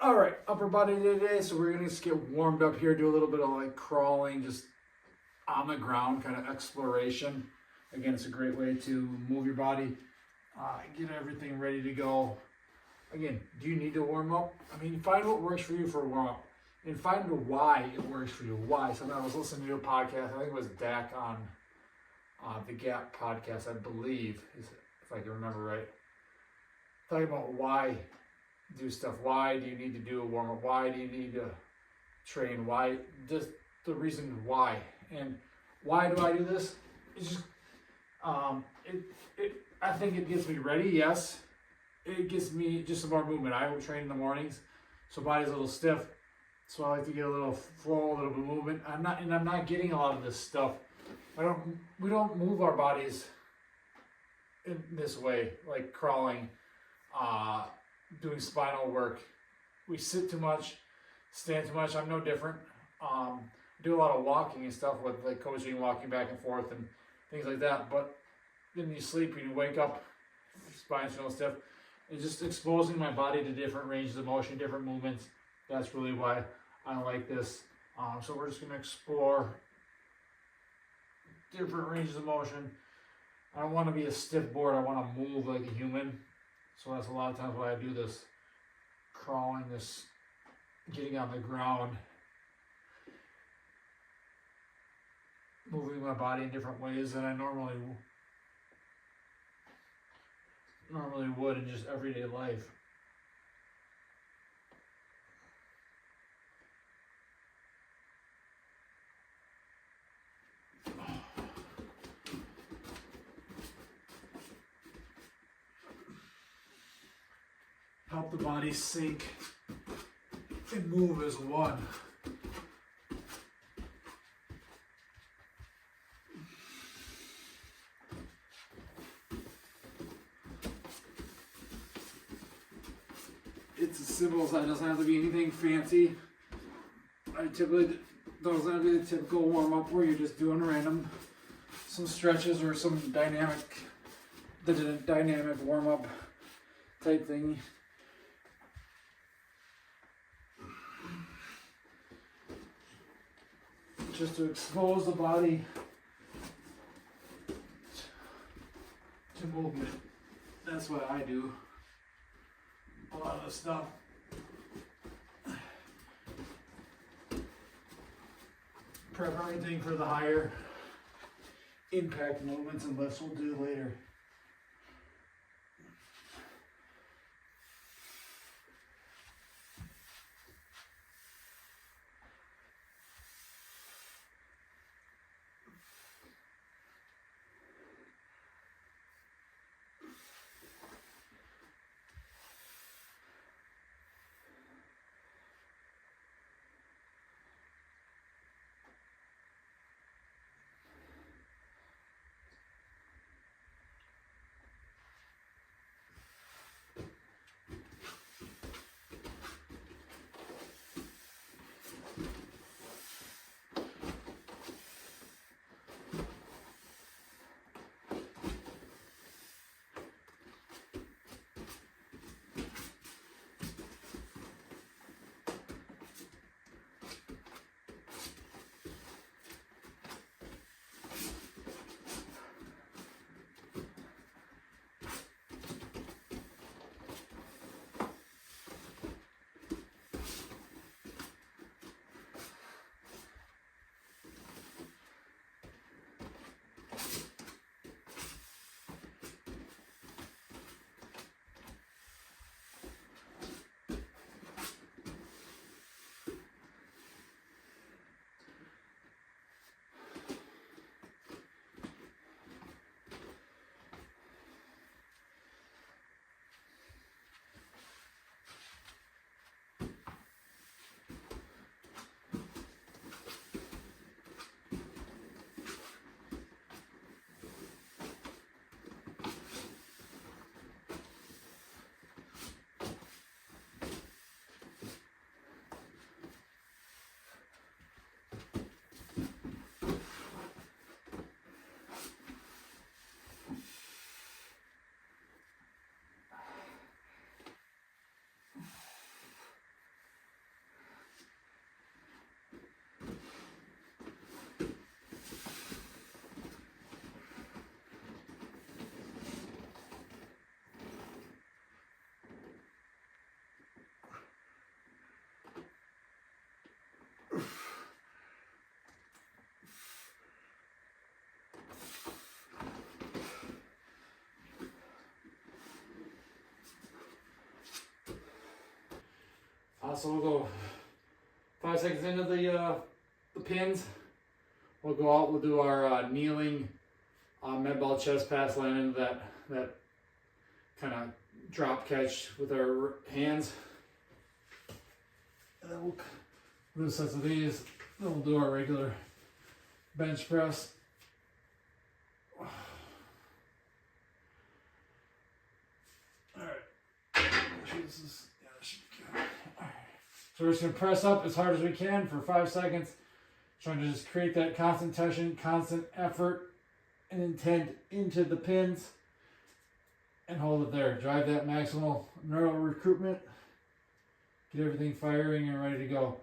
All right, upper body today. So we're gonna just get warmed up here, do a little bit of like crawling, just on the ground, kind of exploration. Again, it's a great way to move your body, get everything ready to go. Again, do you need to warm up? I mean, find what works for you for a warm up, and find why it works for you. Why? So I was listening to a podcast. I think it was Dak on the Gap podcast, I believe, if I can remember right. Talking about why do stuff. Why do you need to do a warm up? Why do you need to train? Why? Just the reason why. And why do I do this? It's just, I think it gets me ready. Yes, it gets me just some more movement. I will train in the mornings, so body's a little stiff. So I like to get a little flow, a little bit of movement. I'm not getting a lot of this stuff. We don't move our bodies in this way, like crawling, doing spinal work. We sit too much, stand too much. I'm no different. Do a lot of walking and stuff with like coaching, walking back and forth and things like that. But then you sleep and you wake up, spine's feeling stiff. It's just exposing my body to different ranges of motion, different movements. That's really why I like this. So we're just gonna explore different ranges of motion. I don't want to be a stiff board. I want to move like a human. So that's a lot of times why I do this crawling, this getting on the ground, moving my body in different ways than I normally would in just everyday life. Help the body sink and move as one. It's as simple as that. It doesn't have to be anything fancy. I typically doesn't have to be the typical warm up where you're just doing random, some stretches or some dynamic warm up type thing. Just to expose the body to movement. That's what I do. A lot of the stuff. Prep everything for the higher impact movements and lifts we'll do later. So we'll go 5 seconds into the pins. We'll go out, we'll do our kneeling med ball chest pass, land into that kind of drop catch with our hands. And then we'll do sets of these. Then we'll do our regular bench press. Alright. This is, yeah, this should be good. Alright. So we're just going to press up as hard as we can for 5 seconds. Trying to just create that constant tension, constant effort and intent into the pins. And hold it there. Drive that maximal neural recruitment. Get everything firing and ready to go.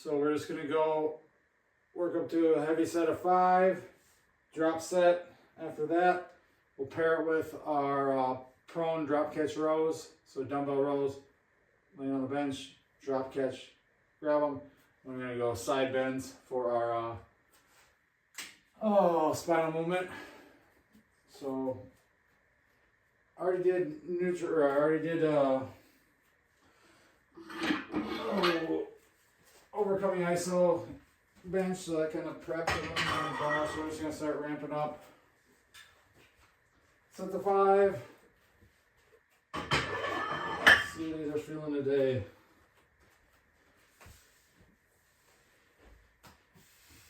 So we're just going to go work up to a heavy set of 5, drop set. After that, we'll pair it with our prone drop catch rows. So dumbbell rows, laying on the bench, drop catch, grab them. We're going to go side bends for our spinal movement. So I already did overcoming ISO bench, so that kind of prepped it on the bar. So we're just gonna start ramping up. Set to 5. Let's see how these are feeling today.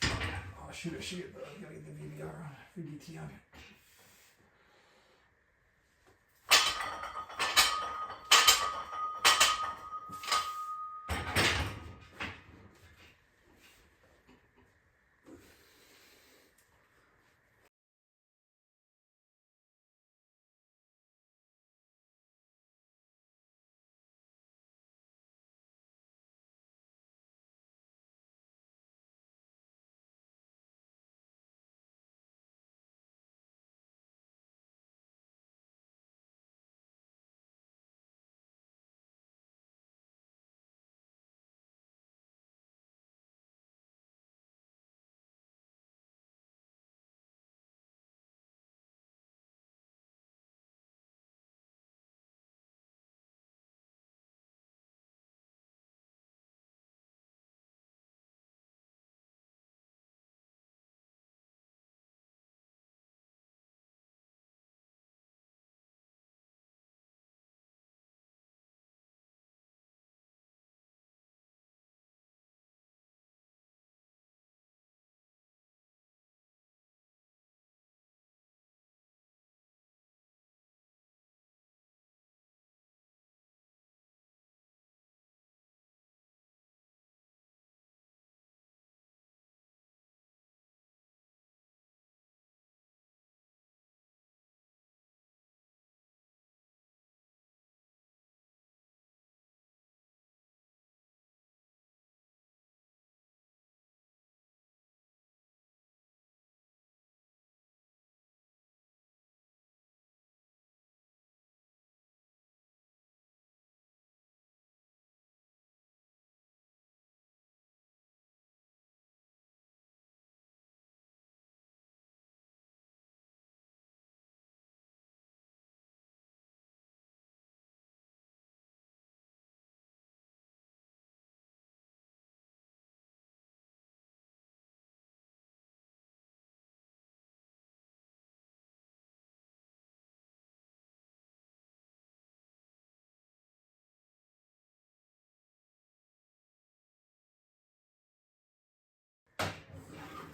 Oh shoot, I should gotta get the VBT on it.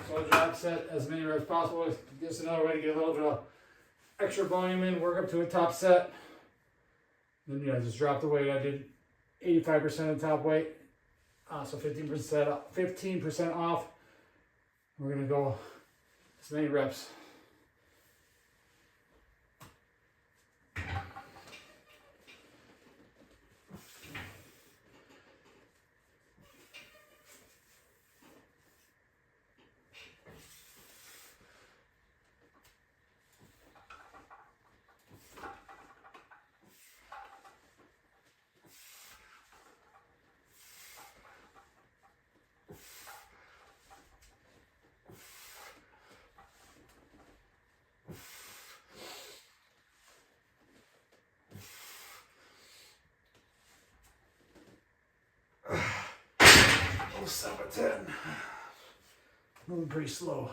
So I drop set as many reps as possible. Just another way to get a little bit of extra volume in, work up to a top set. Then just drop the weight. I did 85% of the top weight. So 15% off. We're gonna go as many reps. Oh, 7-10. Moving pretty slow.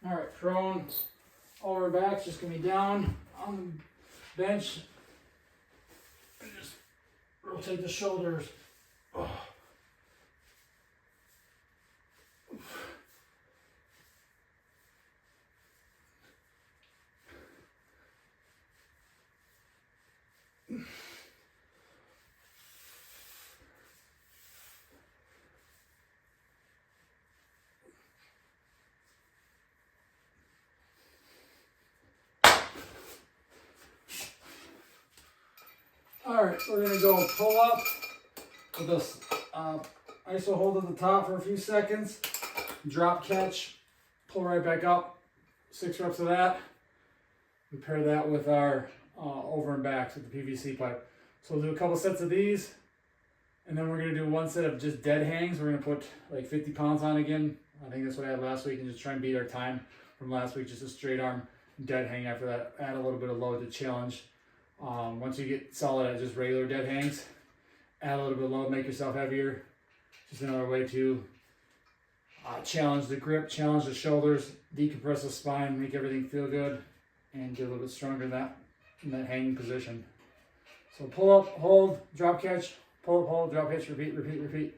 All right, prone over back, just gonna be down on the bench. And just rotate the shoulders. Oh. All right, we're gonna go pull up with this iso hold at the top for a few seconds, drop catch, pull right back up, 6 reps of that. We pair that with our over and backs with the PVC pipe. So we'll do a couple sets of these, and then we're gonna do 1 set of just dead hangs. We're gonna put like 50 pounds on again. I think that's what I had last week, and just try and beat our time from last week, just a straight arm dead hang. After that, add a little bit of load to challenge. Once you get solid at just regular dead hangs, add a little bit of load, make yourself heavier. Just another way to challenge the grip, challenge the shoulders, decompress the spine, make everything feel good, and get a little bit stronger in that hanging position. So pull up, hold, drop catch, pull up, hold, drop catch, repeat, repeat, repeat.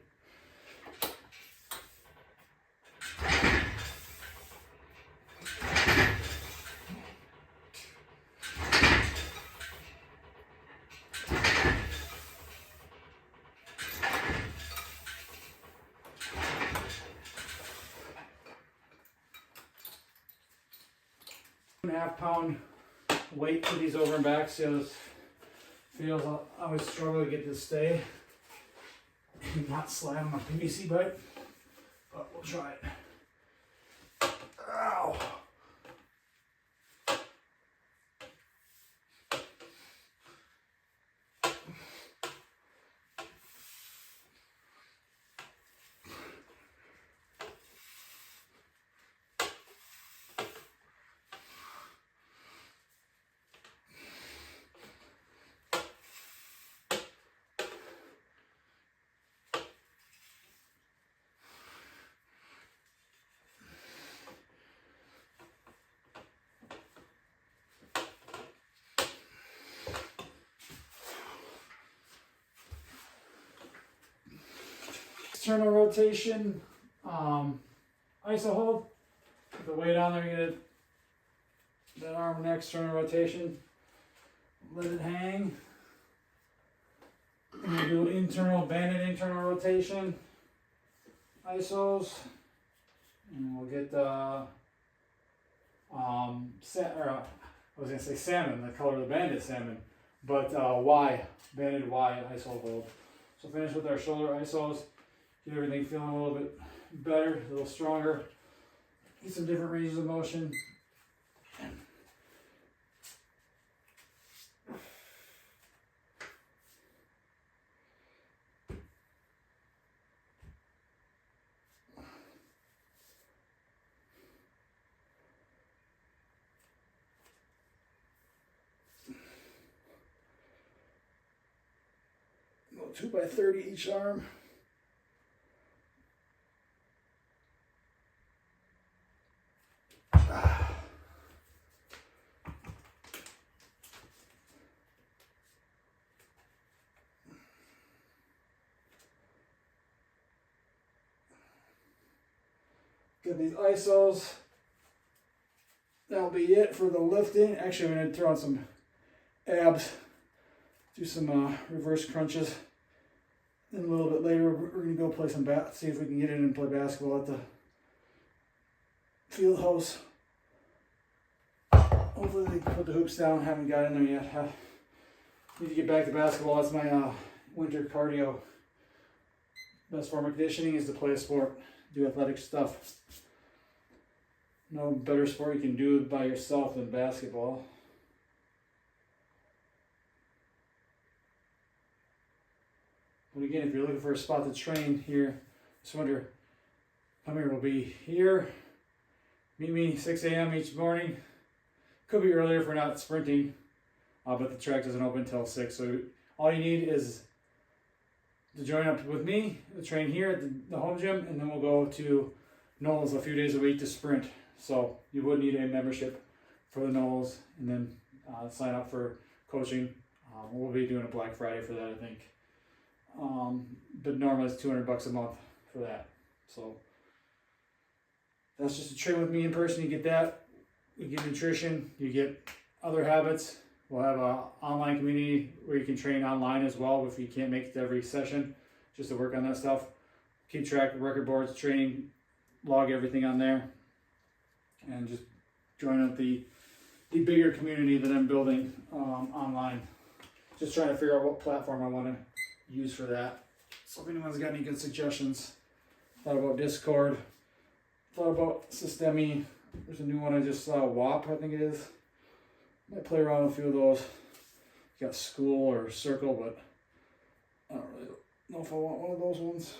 £1.5 weight to these over and backs. See how this feels? I always struggle to get this to stay and not slide on my PVC pipe, but we'll try it. Ow! External rotation, iso hold, put the weight on there, you get that arm and external rotation, let it hang, and we do internal, banded internal rotation, isos, and we'll get the, I was going to say salmon, the color of the band is salmon, but Y, banded Y iso hold. So finish with our shoulder isos. Get everything feeling a little bit better, a little stronger. Get some different ranges of motion. Go 2 by 30 each arm. Got these ISOs. That'll be it for the lifting. Actually, I'm going to throw on some abs, do some reverse crunches. Then a little bit later, we're going to go play some see if we can get in and play basketball at the field house. Hopefully they can put the hoops down. Haven't got in there yet. Need to get back to basketball. That's my winter cardio. Best form of conditioning is to play a sport, do athletic stuff. No better sport you can do by yourself than basketball. But again, if you're looking for a spot to train here this winter, come here. We'll be here. Meet me 6 a.m. each morning. Could be earlier if we're not sprinting, but the track doesn't open until 6. So all you need is to join up with me, train here at the home gym, and then we'll go to Knowles a few days a week to sprint. So you would need a membership for the Knowles, and then sign up for coaching. We'll be doing a Black Friday for that, I think. But normally it's $200 a month for that. So that's just to train with me in person. You get that. You get nutrition. You get other habits. We'll have an online community where you can train online as well if you can't make it to every session, just to work on that stuff. Keep track of record boards, training, log everything on there, and just join up the bigger community that I'm building online. Just trying to figure out what platform I want to use for that. So if anyone's got any good suggestions, thought about Discord, thought about Systemi. There's a new one I just saw, WAP, I think it is. Might play around with a few of those. You got School or Circle, but I don't really know if I want one of those ones.